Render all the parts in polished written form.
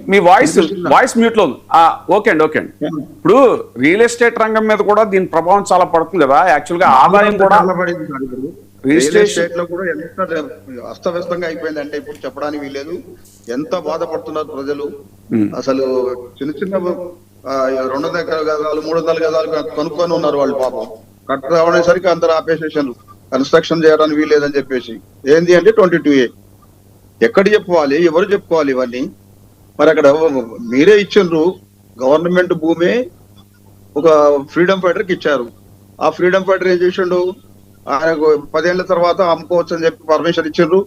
మీ voice mute లో ఉంది. Okay అండి. ఇప్పుడు రియల్ ఎస్టేట్ రంగం మీద కూడా దీని ప్రభావం చాలా పడుతుంది కదా. యాక్చువల్ గా ఆదాయం కూడా రియల్ ఎస్టేట్ లో కూడా ఎంత అస్తవ్యస్తంగా అయిపోయింది అంటే ఇప్పుడు చెప్పడానికి వీలేదు. ఎంత బాధపడుతున్నారు ప్రజలు. అసలు చిన్న చిన్న 200 గజాలు 300 గజాలు కొనుక్కొని ఉన్నారు వాళ్ళు. పాపం కట్ట రావడానికి అందరు ఆపేసేసారు, కన్స్ట్రక్షన్ చేయడానికి వీలేదని చెప్పేసి. ఏంది అంటే 22A ఎక్కడ చెప్పుకోవాలి, ఎవరు చెప్పుకోవాలి ఇవన్నీ? మరి అక్కడ మీరే ఇచ్చిండ్రు, గవర్నమెంట్ భూమి ఒక ఫ్రీడమ్ ఫైటర్ కి ఇచ్చారు. ఆ ఫ్రీడమ్ ఫైటర్ ఏం చేసిండు, ఆయనకు 10 ఏళ్ల తర్వాత అమ్ముకోవచ్చు అని చెప్పి పర్మిషన్ ఇచ్చిండ్రు,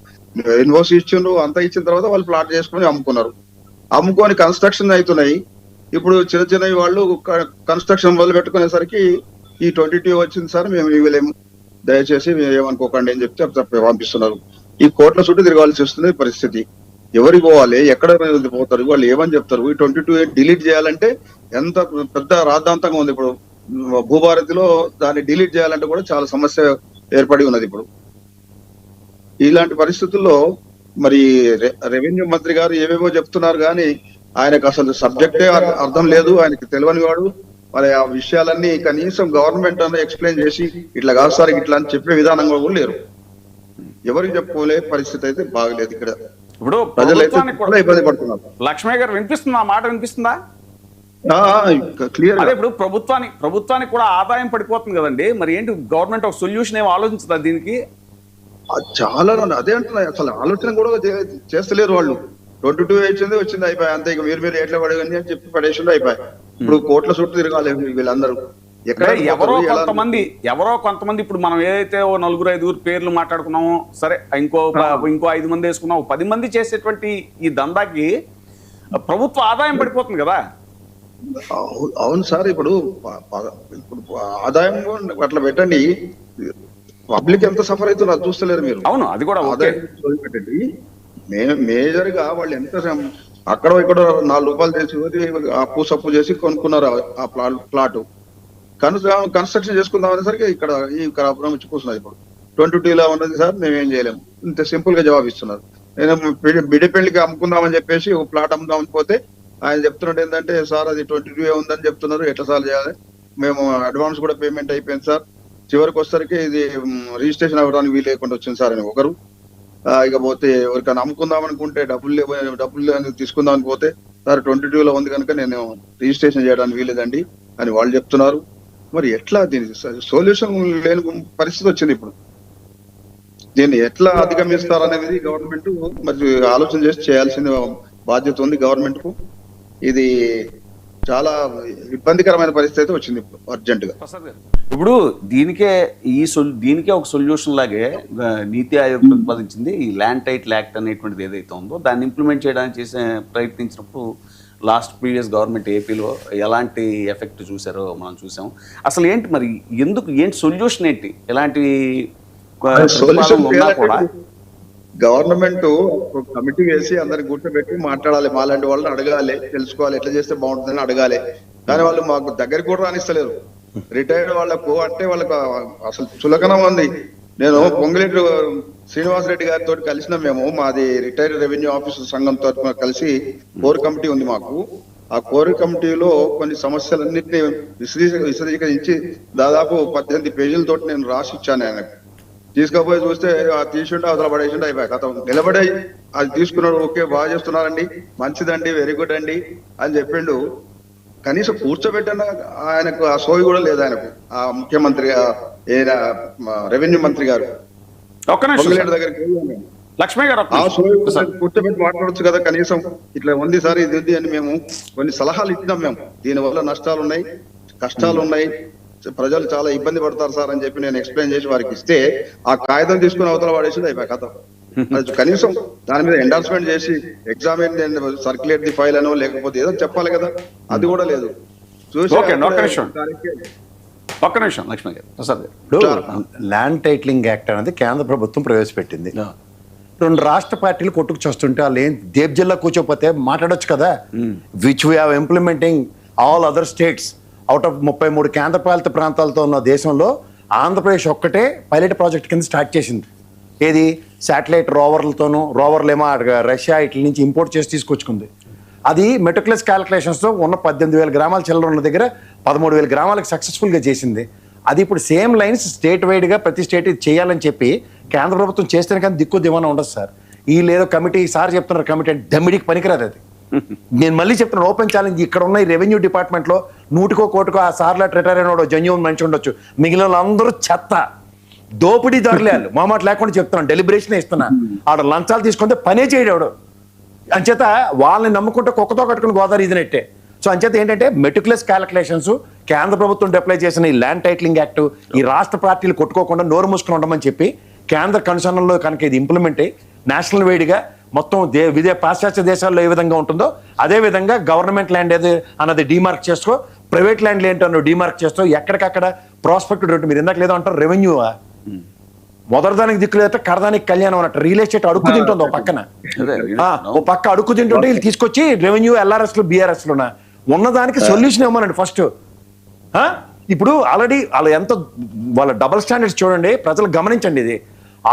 ఇన్వోస్ ఇచ్చిండ్రు. అంతా ఇచ్చిన తర్వాత వాళ్ళు ప్లాట్ చేసుకుని అమ్ముకున్నారు. అమ్ముకొని కన్స్ట్రక్షన్ అవుతున్నాయి. ఇప్పుడు చిన్న చిన్నవి వాళ్ళు కన్స్ట్రక్షన్ మొదలు పెట్టుకునేసరికి ఈ 22 వచ్చింది సార్, మేము ఇవ్వలేము, దయచేసి ఏమనుకోకండి అని చెప్తే పంపిస్తున్నారు. ఈ కోట్ల చుట్టూ తిరగాల్సి వస్తుంది పరిస్థితి. ఎవరికి పోవాలి, ఎక్కడ పోతారు, వాళ్ళు ఏమని చెప్తారు? ఈ 22A డిలీట్ చేయాలంటే ఎంత పెద్ద రాద్ధాంతంగా ఉంది. ఇప్పుడు భూభారతిలో దాన్ని డిలీట్ చేయాలంటే కూడా చాలా సమస్య ఏర్పడి ఉన్నది. ఇప్పుడు ఇలాంటి పరిస్థితుల్లో మరి రెవెన్యూ మంత్రి గారు ఏవేవో చెప్తున్నారు కానీ ఆయనకు అసలు సబ్జెక్టే అర్థం లేదు, ఆయనకి తెలియని వాడు. మరి ఆ విషయాలన్నీ కనీసం గవర్నమెంట్ అన్న ఎక్స్ప్లెయిన్ చేసి ఇట్లా కాదు సార్ ఇట్లా అని చెప్పే విధానంగా కూడా లేరు. ఎవరికి చెప్పుకోలే పరిస్థితి అయితే బాగలేదు. ఇక్కడ ఇప్పుడు ప్రజలైతే ఇబ్బంది పడుతున్నారు. లక్ష్మయ్య గారు వినిపిస్తుందా? మాట వినిపిస్తుందా? క్లియర్. అదే ఇప్పుడు ప్రభుత్వానికి కూడా ఆదాయం పడిపోతుంది కదండి. మరి ఏంటి గవర్నమెంట్ ఒక సొల్యూషన్ ఏమి ఆలోచించదా దీనికి? చాలా అదే అంటున్నాయి, అసలు ఆలోచన కూడా చేస్తలేరు వాళ్ళు. 22 వచ్చింది అయిపోయి అంతే. ఇక మీరు ఎట్లా పడేయండి అని చెప్పి పడేసిండు అయిపోయి. ఇప్పుడు కోట్ల చుట్టూ తిరగాలి వీళ్ళందరూ. ఎవరో కొంతమంది ఇప్పుడు మనం ఏదైతే 4-5 పేర్లు మాట్లాడుకున్నామో సరే, ఇంకో 5 మంది వేసుకున్నాం, 10 మంది చేసేటువంటి ఈ దందాకి ప్రభుత్వ ఆదాయం పడిపోతుంది కదా. అవును సార్, ఇప్పుడు ఆదాయం అట్లా పెట్టండి, పబ్లిక్ ఎంత సఫర్ అవుతున్నారు చూస్తలేరు మీరు. అవును, అది కూడా ఆదాయం పెట్టండి. మేజర్ గా వాళ్ళు ఎంత అక్కడ ఇక్కడ ₹4 తెచ్చి అప్పు సప్పు చేసి కొనుక్కున్నారు ఆ ప్లాట్. కన్స్ట్రక్షన్ చేసుకుందాం అనేసరికి ఇక్కడ ఈ కాపురం వచ్చి కూర్చున్నారు. ఇప్పుడు 22 ఉన్నది సార్, మేమేం చేయలేము, ఇంత సింపుల్ గా జవాబు ఇస్తున్నారు. నేను బిడిపెళ్లికి అమ్ముకుందామని చెప్పేసి ఒక ప్లాట్ అమ్ముదామని పోతే ఆయన చెప్తున్నట్టు ఏంటంటే సార్ అది 22 ఉందని చెప్తున్నారు, ఎట్లా సార్ చేయాలి, మేము అడ్వాన్స్ కూడా పేమెంట్ అయిపోయింది సార్, చివరికి వచ్చేసరికి ఇది రిజిస్ట్రేషన్ అవ్వడానికి వీలు లేకుండా వచ్చింది సార్ అని ఒకరు. ఇకపోతే ఎవరికైనా అమ్ముకుందాం అనుకుంటే డబ్బులు తీసుకుందామని పోతే సార్ 22 ఉంది కనుక నేను రిజిస్ట్రేషన్ చేయడానికి వీలేదండి అని వాళ్ళు చెప్తున్నారు. మరి ఎట్లా దీనికి సొల్యూషన్ లేని పరిస్థితి వచ్చింది. ఇప్పుడు దీన్ని ఎట్లా అధిగమిస్తారనేది గవర్నమెంట్ మరి ఆలోచన చేసి చేయాల్సిన బాధ్యత ఉంది గవర్నమెంట్ కు. ఇది చాలా ఇబ్బందికరమైన పరిస్థితి వచ్చింది ఇప్పుడు అర్జెంట్ గా. ఇప్పుడు దీనికే ఒక సొల్యూషన్ లాగే నీతి ఆయోగ్ ప్రతిపాదించింది ఈ ల్యాండ్ టైటిల్ యాక్ట్ అనేటువంటిది ఏదైతే ఉందో దాన్ని ఇంప్లిమెంట్ చేయడానికి ప్రయత్నించినప్పుడు ప్రీవియస్ గవర్నమెంట్ ఏపీలో ఎలాంటి ఎఫెక్ట్ చూసారో మనం చూసాం. అసలు ఏంటి మరి, ఏంటి సొల్యూషన్ ఏంటి? ఎలాంటి గవర్నమెంట్ కమిటీ వేసి అందరికి కూర్చోబెట్టి మాట్లాడాలి, మాలాంటి వాళ్ళని అడగాలి, తెలుసుకోవాలి, ఎట్లా చేస్తే బాగుంటుందని అడగాలి. కానీ వాళ్ళు మాకు దగ్గరికి కూడా రానిస్తలేరు. రిటైర్డ్ వాళ్ళకు అంటే వాళ్ళకు అసలు చులకనం ఉంది. నేను పొంగులేటి శ్రీనివాసరెడ్డి గారితో కలిసిన మేము, మాది రిటైర్డ్ రెవెన్యూ ఆఫీసర్ సంఘంతో కలిసి కోర్ కమిటీ ఉంది మాకు. ఆ కోర్ కమిటీలో కొన్ని సమస్యలన్నింటినీ విశదీకరించి దాదాపు 18 పేజీలతో నేను రాసి ఇచ్చాను ఆయనకు. తీసుకపోయి చూస్తే తీసుంటే అవతల పడేసిండే అయిపోయి కథ నిలబడే అది తీసుకున్నాడు. ఓకే, బాగా చేస్తున్నారండి, మంచిదండి, వెరీ గుడ్ అండి అని చెప్పిండు. కనీసం కూర్చోబెట్టిన ఆయనకు ఆ సోయి కూడా లేదు ఆయనకు. ఆ ముఖ్యమంత్రి రెవెన్యూ మంత్రి గారు దగ్గరికి ఆ సోయి కూర్చోబెట్టి మాట్లాడొచ్చు కదా కనీసం. ఇట్లా ఉంది సార్, ఇది ఉంది అని మేము కొన్ని సలహాలు ఇచ్చినాం. మేము దీని వల్ల నష్టాలు ఉన్నాయి, కష్టాలు ఉన్నాయి, ప్రజలు చాలా ఇబ్బంది పడతారు సార్ అని చెప్పి నేను ఎక్స్ప్లెయిన్ చేసి వారికి ఇస్తే ఆ కాగితం తీసుకుని అవతల పడేసి అయిపోయి కథ. కనీసం దాని మీద ఎండార్స్మెంట్ చేసి ఎగ్జామిన్ సర్క్యులేట్ ది ఫైల్ అనో లేకపోతే ఏదో చెప్పాలి కదా, అది కూడా లేదు. ఒక్క నిమిషం లక్ష్మణ్ గారు. ఇప్పుడు ల్యాండ్ టైటిలింగ్ యాక్ట్ అనేది కేంద్ర ప్రభుత్వం ప్రవేశపెట్టింది. 2 రాష్ట్ర పార్టీలు కొట్టుకు చూస్తుంటే వాళ్ళు ఏం దేబ్ జిల్లా కూర్చోపోతే మాట్లాడొచ్చు కదా. Which we have implementing all other states out of 33 కేంద్రపాలిత ప్రాంతాలతో ఉన్న దేశంలో ఆంధ్రప్రదేశ్ ఒక్కటే పైలట్ ప్రాజెక్ట్ కింద స్టార్ట్ చేసింది. ఏది శాటిలైట్ రోవర్లతోనూ, రోవర్లేమో రష్యా ఇట్ల నుంచి ఇంపోర్ట్ చేసి తీసుకొచ్చుకుంది. అది మెటిక్యులస్ క్యాలిక్యులేషన్స్తో ఉన్న 18,000 గ్రామాల చిల్లర ఉన్న దగ్గర 13,000 గ్రామాలకు సక్సెస్ఫుల్గా చేసింది. అది ఇప్పుడు సేమ్ లైన్స్ స్టేట్ వైడ్గా ప్రతి స్టేట్ చేయాలని చెప్పి కేంద్ర ప్రభుత్వం చేస్తేనే కానీ దిక్కు దివానా ఉండదు సార్. ఈ లేదో కమిటీ సార్ చెప్తున్నారు కమిటీ అంటే దమ్మిడికి పనికిరాదు అది. నేను మళ్ళీ చెప్తున్నాను, ఓపెన్ ఛాలెంజ్. ఇక్కడ ఉన్న ఈ రెవెన్యూ డిపార్ట్మెంట్లో 100కో 1 ఆ సార్లా రిటైర్ అయిన జెన్యూన్ మనిషి ఉండొచ్చు, మిగిలిన అందరూ చెత్త దోపిడీ దొరలేళ్ళు. మామాట లేకుండా చెప్తున్నాను, డెలిబరేషన్ ఇస్తున్నా. ఆడ లంచాలు తీసుకుంటే పనే చేయడాడు. అంచేత వాళ్ళని నమ్ముకుంటే కుక్కతో కట్టుకుని గోదావరి ఇది నెట్టే. సో అంచేత ఏంటంటే మెటిక్యులస్ క్యాలిక్యులేషన్స్, కేంద్ర ప్రభుత్వం అప్లై చేసిన ఈ ల్యాండ్ టైటిలింగ్ యాక్ట్ ఈ రాష్ట్ర పార్టీలు కొట్టుకోకుండా నోరు మూసుకుని ఉండమని చెప్పి కేంద్ర కన్సర్న్లో కనుక ఇది ఇంప్లిమెంట్ అయ్యి నేషనల్ వైడ్గా మొత్తం పాశ్చాత్య దేశాల్లో ఏ విధంగా ఉంటుందో అదే విధంగా గవర్నమెంట్ ల్యాండ్ ఏది అన్నది డిమార్క్ చేసుకో, ప్రైవేట్ ల్యాండ్ ఏంటో డిమార్క్ చేస్తూ ఎక్కడికక్కడ ప్రాస్పెక్ట్ రేటు. మీరు ఇందాక లేదో అంటారు రెవెన్యూ, మొదటిదానికి దిక్కు లేకపోతే కడదానికి కళ్యాణం అన్నట్టు రియల్ ఎస్టేట్ అడుక్కు తింటుంది ఓ పక్కన. ఓ పక్క అడుక్కు తింటుంటే వీళ్ళు తీసుకొచ్చి రెవెన్యూ LRSలు BRSలున్నా ఉన్నదానికి సొల్యూషన్ ఇవ్వమనండి ఫస్ట్. ఇప్పుడు ఆల్రెడీ వాళ్ళ డబుల్ స్టాండర్డ్స్ చూడండి, ప్రజలు గమనించండి. ఇది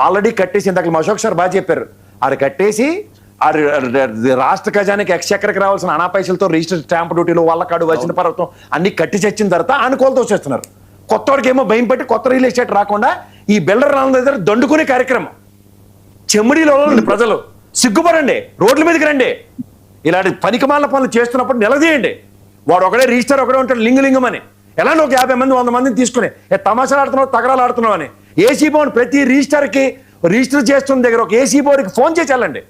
ఆల్రెడీ కట్టేసి ఇందాక మా అశోక్ సార్ బాగా చెప్పారు, అది కట్టేసి రాష్ట్ర ఖజానికి ఎక్స్చక్కర్కి రావాల్సిన అనా పైసలతో రిజిస్టర్ స్టాంప్ డ్యూటీలు వాళ్ళకాడు వచ్చిన పర్వతం అన్ని కట్టి చచ్చిన తర్వాత అనుకూలతో వచ్చేస్తున్నారు. కొత్తవాడికి ఏమో భయం పెట్టి కొత్త రియల్ ఎస్టేట్ రాకుండా ఈ బిల్డర్ రాళ్ళ దగ్గర దండుకునే కార్యక్రమం. చెమ్మడిలో ప్రజలు సిగ్గుపడండి, రోడ్ల మీదకి రండి. ఇలాంటి పనికిమాల పనులు చేస్తున్నప్పుడు నిలదీయండి. వాడు ఒకడే రిజిస్టర్ ఒకడే ఉంటాడు లింగలింగం అని. ఎలాంటి ఒక 50 మంది 100 మందిని తీసుకుని తమాషాలు ఆడుతున్నావు తగరాలు ఆడుతున్నావు అని ఏసీ బోర్డు ప్రతి రిజిస్టర్ చేస్తున్న దగ్గర ఒక ఏసీ బోర్డుకి ఫోన్ చేసి వెళ్ళండి.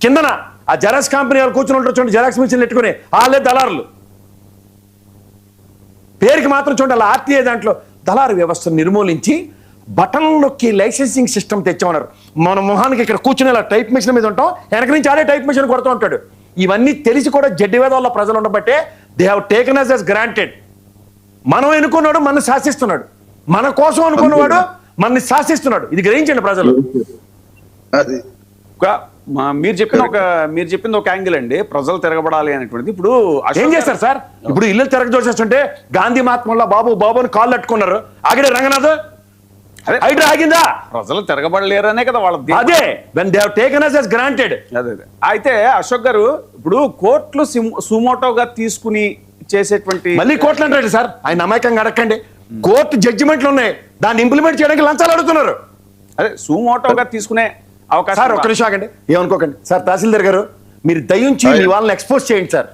కిందన ఆ జెరాక్స్ కంపెనీ వాళ్ళు కూర్చుని ఉంటారు చూడండి, జెరాక్స్ మిషన్లు పెట్టుకుని వాళ్ళే దళారులు. పేరుకి మాత్రం చూడండి అలా RTA దాంట్లో దళారు వ్యవస్థను నిర్మూలించి బటన్లకి లైసెన్సింగ్ సిస్టమ్ తెచ్చామన్నారు. మన మొహానికి ఇక్కడ కూర్చుని ఇలా టైప్ మిషన్ మీద ఉంటాం, వెనక నుంచి ఆడే టైప్ మిషన్ కొడుతూ ఉంటాడు. ఇవన్నీ తెలిసి కూడా జడ్డివేద వల్ల ప్రజలు ఉండబట్టే they have taken us as granted. మనం ఎన్నుకున్నాడు మనల్ని శాసిస్తున్నాడు, మన కోసం అనుకున్నవాడు మనల్ని శాసిస్తున్నాడు. ఇది గ్రహించండి ప్రజలు. మీరు చెప్పింది ఒక యాంగిల్ అండి, ప్రజలు తిరగబడాలి అనేటువంటిది. ఇప్పుడు ఏం చేస్తారు సార్? ఇప్పుడు ఇల్లు తిరగజోసేస్తుంటే గాంధీ మహాత్మలో బాబు అని కాళ్ళు అట్టుకున్నారు. ఆగడే రంగనాథ్ హైడ్రా ఆగిందా? ప్రజలు తిరగబడలేరనే కదా వాళ్ళ అదే when they have taken us as granted. అదే అయితే అశోక్ గారు, ఇప్పుడు కోర్టులు సుమోటోగా తీసుకుని చేసేటువంటి మళ్ళీ కోర్టులు అంటారు సార్, ఆయన అమాయకంగా అడగండి. కోర్టు జడ్జిమెంట్లు ఉన్నాయి, దాన్ని ఇంప్లిమెంట్ చేయడానికి లంచాలు అడుగుతున్నారు. అదే సుమోటోగా తీసుకునే అవకాశం. సార్ ఒక్క నిమిషం ఆగండి, ఏమనుకోకండి సార్. తహసీల్దార్ గారు మీరు దయించి మీ వాళ్ళని ఎక్స్పోజ్ చేయండి సార్,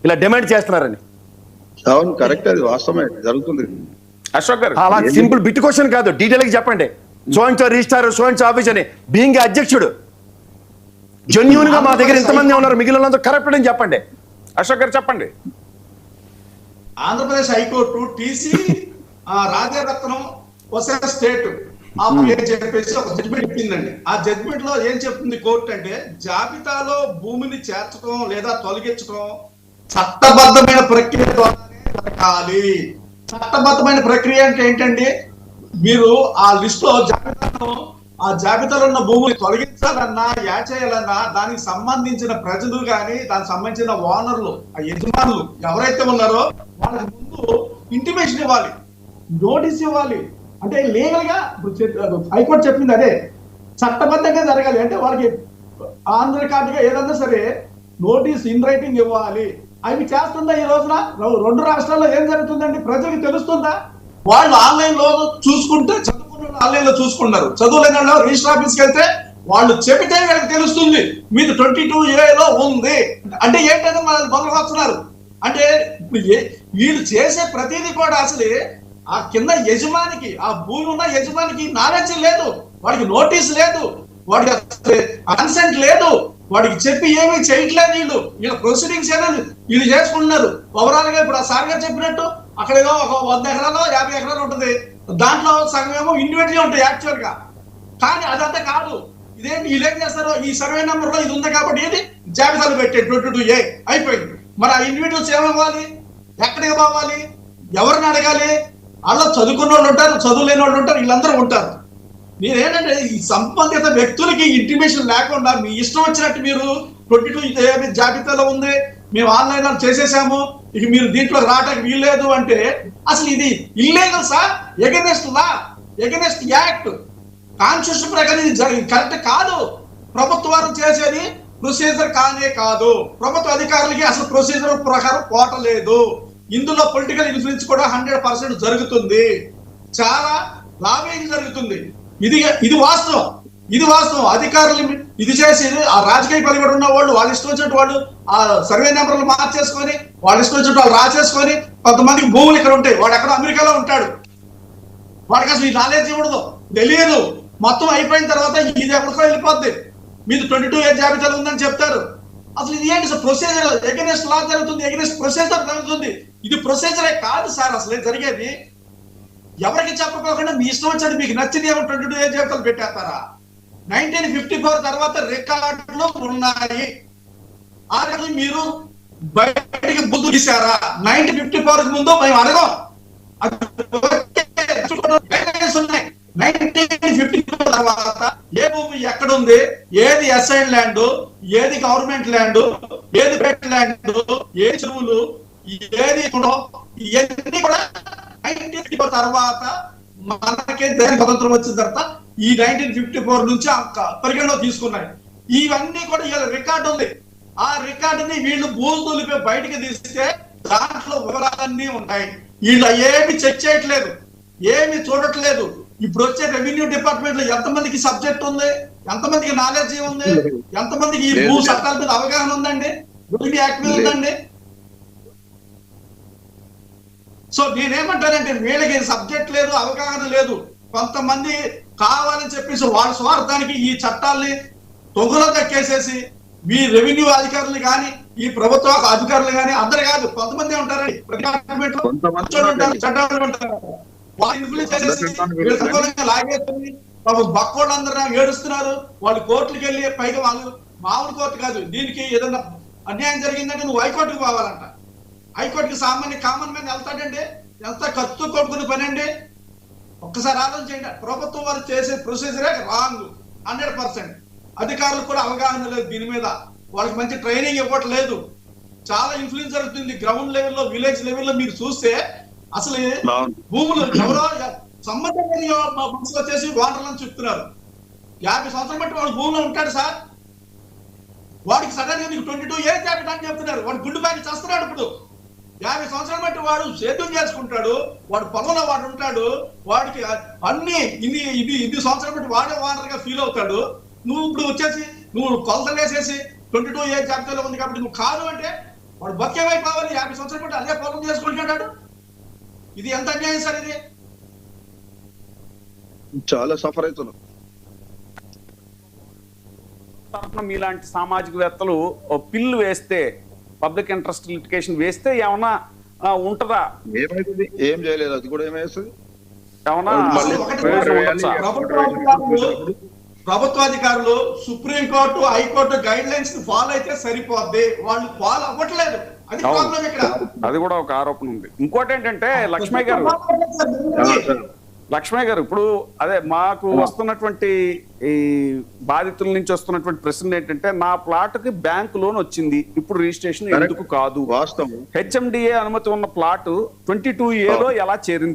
ఇలా డిమాండ్ చేస్తున్నారని. అవును, కరెక్ట్, అది వాస్తవమే జరుగుతుంది. అశోక్ గారు అలా సింపుల్ బిట్ క్వశ్చన్ కాదు, డీటెయిల్ గా చెప్పండి. సో రిజిస్టార్ ఆఫీస్ అని బీయింగ్ అధ్యక్షుడు జెన్యూన్ గా మా దగ్గర ఇంతమంది ఉన్నారు, మిగిలిన కరెక్ట్ అని చెప్పండి. అశోక్ గారు చెప్పండి. Andhra Pradesh high court TC Rajaratnam versus state చెప్పేసి ఒక జడ్జిమెంట్ ఇచ్చిందండి. ఆ జడ్జిమెంట్ లో ఏం చెప్తుంది కోర్టు అంటే, జాబితాలో భూమిని చేర్చడం లేదా తొలగించడం చట్టబద్ధమైన ప్రక్రియ ద్వారానే జరగాలి. చట్టబద్ధమైన ప్రక్రియ అంటే ఏంటండి, మీరు ఆ లిస్ట్ లో ఆ జాబితాలో ఉన్న భూములు తొలగించాలన్నా యాచేయాలన్నా దానికి సంబంధించిన ప్రజలు కానీ దానికి సంబంధించిన ఓనర్లు ఆ యజమానులు ఎవరైతే ఉన్నారో వాళ్ళకి ముందు ఇంటిమేషన్ ఇవ్వాలి, నోటీస్ ఇవ్వాలి. అంటే లీగల్ గా ఇప్పుడు హైకోర్టు చెప్పింది అదే, చట్టబద్ధంగా జరగాలి. అంటే వాళ్ళకి ఆన్ రికార్డుగా ఏదన్నా సరే నోటీస్ ఇన్ రైటింగ్ ఇవ్వాలి. అవి చేస్తుందా ఈ రోజున? 2 రాష్ట్రాల్లో ఏం జరుగుతుందండి ప్రజలకు తెలుస్తుందా? వాళ్ళు ఆన్లైన్ లో చూసుకుంటే, చదువుకున్న ఆన్లైన్ లో చూసుకుంటారు, చదువులేని వాళ్ళు రిజిస్టర్ ఆఫీస్కి వెళ్తే వాళ్ళు చెబితే వీళ్ళకి తెలుస్తుంది మీది 22A లో ఉంది అంటే. ఏంటంటే మనల్ని బొమ్మకొస్తున్నారు అంటే. వీళ్ళు చేసే ప్రతిదీ కూడా అసలు ఆ కింద యజమానికి, ఆ భూమి ఉన్న యజమానికి నాలెడ్జ్ లేదు, వాడికి నోటీస్ లేదు, వాడికి కన్సెంట్ లేదు, వాడికి చెప్పి ఏమీ చేయట్లేదు. వీళ్ళ ప్రొసీడింగ్స్ అనేది వీళ్ళు చేసుకుంటున్నారు. ఓవరాల్ గా ఇప్పుడు ఆ సార్ గారు చెప్పినట్టు అక్కడ ఏదో ఒక 100 ఎకరాలు 50 ఎకరాలు ఉంటుంది, దాంట్లో సగం ఏమో ఇండివిజువల్ ఉంటాయి యాక్చువల్ గా. కానీ అదంతా కాదు. ఇదేంటి వీళ్ళు ఏం చేస్తారు, ఈ సర్వే నెంబర్ లో ఇది ఉంది కాబట్టి ఇది జాబితాలు పెట్టారు 22A అయిపోయింది. మరి ఆ ఇండివిజువల్స్ ఏమవ్వాలి, ఎక్కడికి పోవాలి, ఎవరిని అడగాలి? వాళ్ళు చదువుకున్న వాళ్ళు ఉంటారు, చదువు లేని వాళ్ళు ఉంటారు, వీళ్ళందరూ ఉంటారు. మీరేంటంటే ఈ సంబంధిత వ్యక్తులకి ఇంటిమేషన్ లేకుండా మీ ఇష్టం వచ్చినట్టు మీరు 22A జాబితాలో ఉంది, మేము ఆన్లైన్ లో చేసేసాము, ఇక మీరు దీంట్లో రావడానికి వీల్లేదు అంటే అసలు ఇది ఇల్లీగల్ సార్, ఎగనెస్ట్ లా, ఎగనెస్ట్ యాక్ట్, కాన్స్టిట్యూషన్ ప్రకారం ఇది కరెక్ట్ కాదు. ప్రభుత్వం చేసేది ప్రొసీజర్ కానే కాదు. ప్రభుత్వ అధికారులకి అసలు ప్రొసీజర్ ప్రకారం కోట లేదు. ఇందులో పొలిటికల్ ఇన్ఫ్లుయెన్స్ కూడా 100% జరుగుతుంది. చాలా లాబింగ్ జరుగుతుంది. ఇది వాస్తవం. అధికారులు ఇది చేసి ఆ రాజకీయ పలుబడి ఉన్న వాళ్ళు వాళ్ళ ఇష్టం వచ్చినట్టు వాళ్ళు ఆ సర్వే నెంబర్లు మార్చేసుకొని వాళ్ళ ఇష్టం వచ్చినట్టు వాళ్ళు రాసేసుకొని కొంతమందికి భూములు ఇక్కడ ఉంటాయి. వాడు ఎక్కడ అమెరికాలో ఉంటాడు. వాడికి అసలు ఈ నాలెడ్జ్ ఇవ్వడదు, తెలియదు. మొత్తం అయిపోయిన తర్వాత ఇది ఎక్కడికో వెళ్ళిపోద్ది. మీది 22A జాబితాలో ఉందని చెప్తారు. అసలు ఇది ఏంటి ప్రొసీజర్? ఎగెనెస్ట్ లా జరుగుతుంది, ఎగెనెస్ట్ ప్రొసీజర్ జరుగుతుంది. ఇది ప్రొసీజరే కాదు సార్ అసలు జరిగేది. ఎవరికి చెప్పకోకుండా మీ ఇష్టం వచ్చేది మీకు నచ్చింది ఏమో 22A జాబితాలు పెట్టేస్తారా? 1954 తర్వాత రికార్డులు ఉన్నాయి. ఆ రికార్డులు మీరు బయటికి ముందు తీశారా? 1954 ముందు మేము అడగం. 1954 తర్వాత ఏ భూమి ఎక్కడుంది, ఏది అసైన్ ల్యాండ్, ఏది గవర్నమెంట్ ల్యాండ్, ఏది ప్రైవేట్ ల్యాండ్, ఏది చెరువులు, ఏది ఇవన్నీ కూడా 1954 తర్వాత మనకే స్వతంత్రం వచ్చిన తర్వాత ఈ 1954 నుంచి పరిగణలో తీసుకున్నాయి. ఇవన్నీ కూడా ఇలా రికార్డు ఉంది. ఆ రికార్డుని వీళ్ళు భూమి తొలిపి బయటకు తీస్తే దాంట్లో వివరాలన్నీ ఉంటాయి. వీళ్ళు ఏమి చెక్ చేయట్లేదు, ఏమి చూడట్లేదు. ఇప్పుడు వచ్చే రెవెన్యూ డిపార్ట్మెంట్ లో ఎంతమందికి సబ్జెక్ట్ ఉంది, ఎంతమందికి నాలెడ్జ్ ఉంది, ఎంతమందికి ఈ భూ చట్టాల మీద అవగాహన ఉందండి, రెవెన్యూ యాక్ట్ మీద ఉందండి. సో నేనేమంటానంటే వీళ్ళకి సబ్జెక్ట్ లేదు, అవగాహన లేదు. కొంతమంది కావాలని చెప్పేసి వాళ్ళ స్వార్థానికి ఈ చట్టాల్ని తొంగలో దక్కేసేసి మీ రెవెన్యూ అధికారులు కానీ ఈ ప్రభుత్వ అధికారులు కానీ అందరు కాదు, కొంతమంది ఉంటారండి డిపార్ట్మెంట్ లో చట్టాలు ఉంటారు. వాళ్ళు ఇన్ఫ్లుయెన్స్ చేసేసి లాగేసుకుని బక్కోళ్ళందరూ ఏడుస్తున్నారు. వాళ్ళు కోర్టులకు వెళ్ళి పైగా వాళ్ళు మామూలు కోర్టు కాదు, దీనికి ఏదైనా అన్యాయం జరిగిందంటే నువ్వు హైకోర్టుకు పోవాలంట. హైకోర్టుకి సామాన్య కామన్ మ్యాన్ వెళ్తాడండి. ఎంత ఖర్చు కొట్టుకుని పని అండి. ఒక్కసారి ఆలోచన చేయండి. ప్రభుత్వం వారు చేసే ప్రొసీజరే రాంగ్ 100%. అధికారులకు కూడా అవగాహన లేదు దీని మీద. వాళ్ళకి మంచి ట్రైనింగ్ ఇవ్వట్లేదు. చాలా ఇన్ఫ్లుయెన్స్ జరుగుతుంది గ్రౌండ్ లెవెల్లో, విలేజ్ లెవెల్లో. మీరు చూస్తే అసలు భూములు ఎవరో సంబంధం మనసులో చేసి ఓనర్లను చెప్తున్నారు. 50 సంవత్సరాలు బట్టి వాడు భూమిలో ఉంటాడు సార్. వాడికి సడన్ గా నీకు 22A జాబితా అని చెప్తున్నారు. వాడు గుండు బ్యాగ్ చేస్తున్నాడు. ఇప్పుడు 50 సంవత్సరాలు బట్టి వాడు సేద్యం చేసుకుంటాడు, వాడు పొలంలో వాడు ఉంటాడు, వాడికి అన్ని ఇది సంవత్సరాలు బట్టి వాడే ఓనర్ గా ఫీల్ అవుతాడు. నువ్వు ఇప్పుడు వచ్చేసి నువ్వు కొలతలు వేసేసి 22A జాబితాలో ఉంది కాబట్టి నువ్వు కాదు అంటే వాడు బక్కేమైపోవాలి. 50 సంవత్సరాలు బట్టి అదే పొలం చేసుకుంటున్నాడు. ఇది ఎంత అన్యాయం సార్? ఇది చాలా సఫర్ అవుతున్నాం. మీలాంటి సామాజికవేత్తలు పిల్లు వేస్తే, పబ్లిక్ ఇంట్రెస్ట్ లిటిగేషన్ వేస్తే ఏమన్నా ఉంటదా? ఏమైతుంది? ఏం చేయలేదు. అది కూడా ఏమేస్తుంది? ఏమన్నా ప్రభుత్వాధికారులు సుప్రీంకోర్టు, హైకోర్టు గైడ్ లైన్స్ ని ఫాలో అయితే సరిపోద్ది. వాళ్ళు ఫాలో అవ్వట్లేదు. అది ప్రాబ్లం ఇక్కడ. అది కూడా ఒక ఆరోపణ ఉంది. ఇంకోటి ఏంటంటే లక్ష్మయ్య గారు ఇప్పుడు అదే మాకు వస్తున్నటువంటి ఈ బాధితుల నుంచి వస్తున్నటువంటి ప్రశ్న ఏంటంటే, నా ప్లాట్కి బ్యాంక్ లోన్ వచ్చింది, ఇప్పుడు రిజిస్ట్రేషన్ ఎందుకు కాదు? వాస్తవం. HMDA అనుమతి ఉన్న ప్లాట్ 22A లో ఎలా చేరింది?